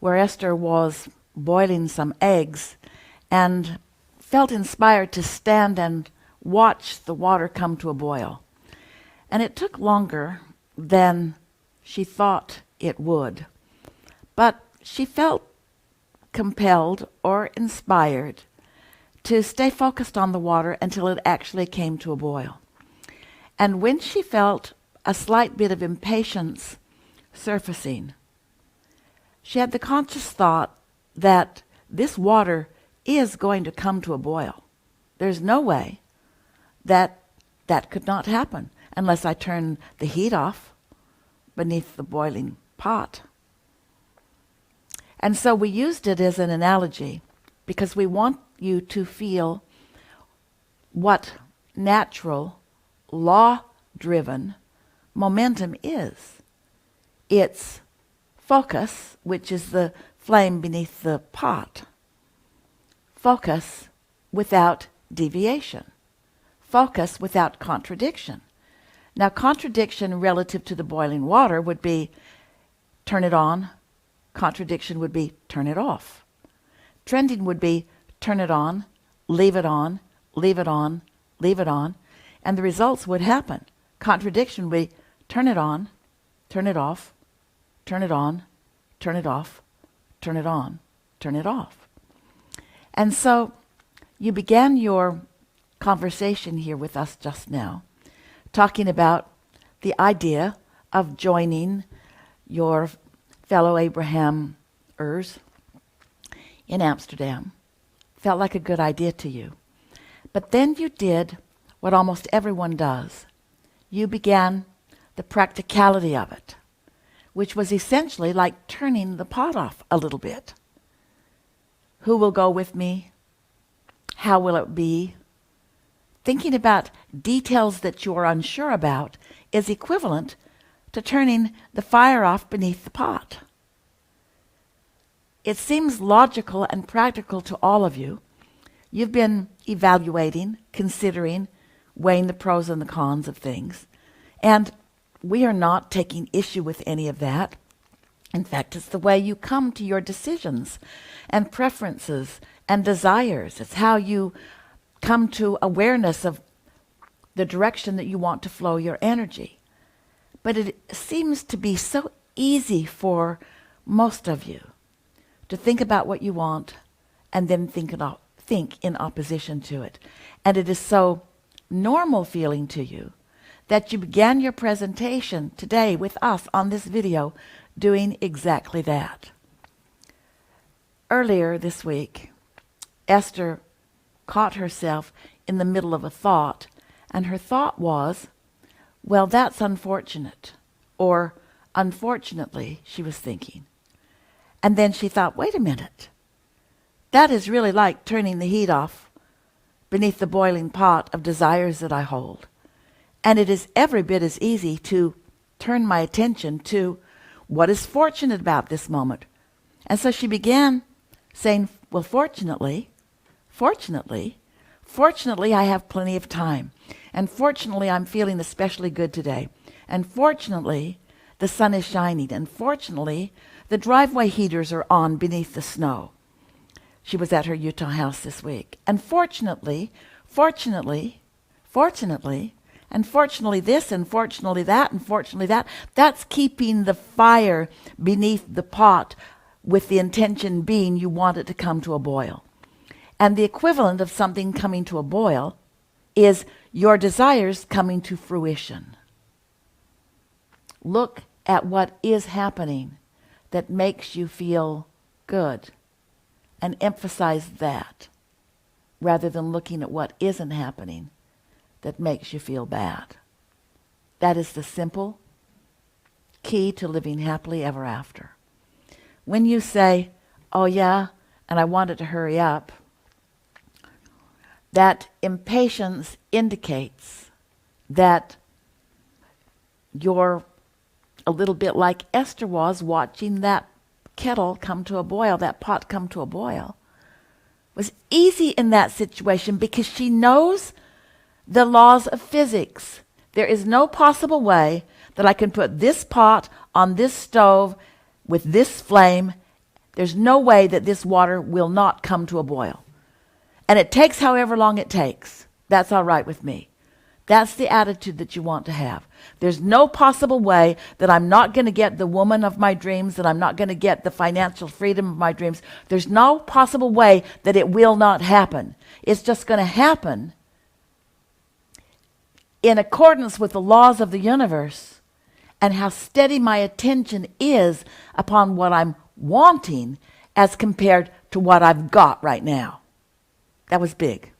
where Esther was boiling some eggs and felt inspired to stand and watch the water come to a boil. And it took longer than she thought it would. But she felt compelled or inspired to stay focused on the water until it actually came to a boil. And when she felt a slight bit of impatience surfacing, she had the conscious thought that this water is going to come to a boil. There's no way that that could not happen unless I turn the heat off beneath the boiling pot. And so we used it as an analogy because we want you to feel what natural, law-driven momentum is. It's focus, which is the flame beneath the pot. Focus without deviation. Focus without contradiction. Now, contradiction relative to the boiling water would be turn it on. Contradiction would be turn it off. Trending would be turn it on, leave it on, leave it on, leave it on, and the results would happen. Contradiction would be turn it on, turn it off, turn it on, turn it off, turn it on, turn it off. And so you began your conversation here with us just now, talking about the idea of joining your fellow Abrahamers in Amsterdam. Felt like a good idea to you. But then you did what almost everyone does. You began the practicality of it, which was essentially like turning the pot off a little bit. Who will go with me? How will it be? Thinking about details that you are unsure about is equivalent to turning the fire off beneath the pot. It seems logical and practical to all of you. You've been evaluating, considering, weighing the pros and the cons of things. And we are not taking issue with any of that. In fact, it's the way you come to your decisions and preferences and desires. It's how you come to awareness of the direction that you want to flow your energy. But it seems to be so easy for most of you to think about what you want and then think in opposition to it. And it is so normal feeling to you that you began your presentation today with us on this video doing exactly that. Earlier this week, Esther caught herself in the middle of a thought, and her thought was, well, that's unfortunate. Or, unfortunately, she was thinking. And then she thought, wait a minute. That is really like turning the heat off beneath the boiling pot of desires that I hold. And it is every bit as easy to turn my attention to what is fortunate about this moment. And so she began saying, well, fortunately, I have plenty of time. And fortunately, I'm feeling especially good today. And fortunately, the sun is shining. And fortunately, the driveway heaters are on beneath the snow. She was at her Utah house this week. And fortunately, and fortunately this, and fortunately that, and fortunately that, that's keeping the fire beneath the pot with the intention being you want it to come to a boil. And the equivalent of something coming to a boil is your desires coming to fruition. Look at what is happening that makes you feel good and emphasize that rather than looking at what isn't happening that makes you feel bad. That is the simple key to living happily ever after. When you say, oh yeah, and I want it to hurry up, that impatience indicates that you're a little bit like Esther was watching that kettle come to a boil, that pot come to a boil. It was easy in that situation because she knows the laws of physics. There is no possible way that I can put this pot on this stove with this flame There's no way that this water will not come to a boil. And it takes however long it takes. That's all right with me. That's the attitude that you want to have. There's no possible way that I'm not going to get the woman of my dreams, that I'm not going to get the financial freedom of my dreams. There's no possible way that it will not happen. It's just going to happen in accordance with the laws of the universe and how steady my attention is upon what I'm wanting as compared to what I've got right now. That was big.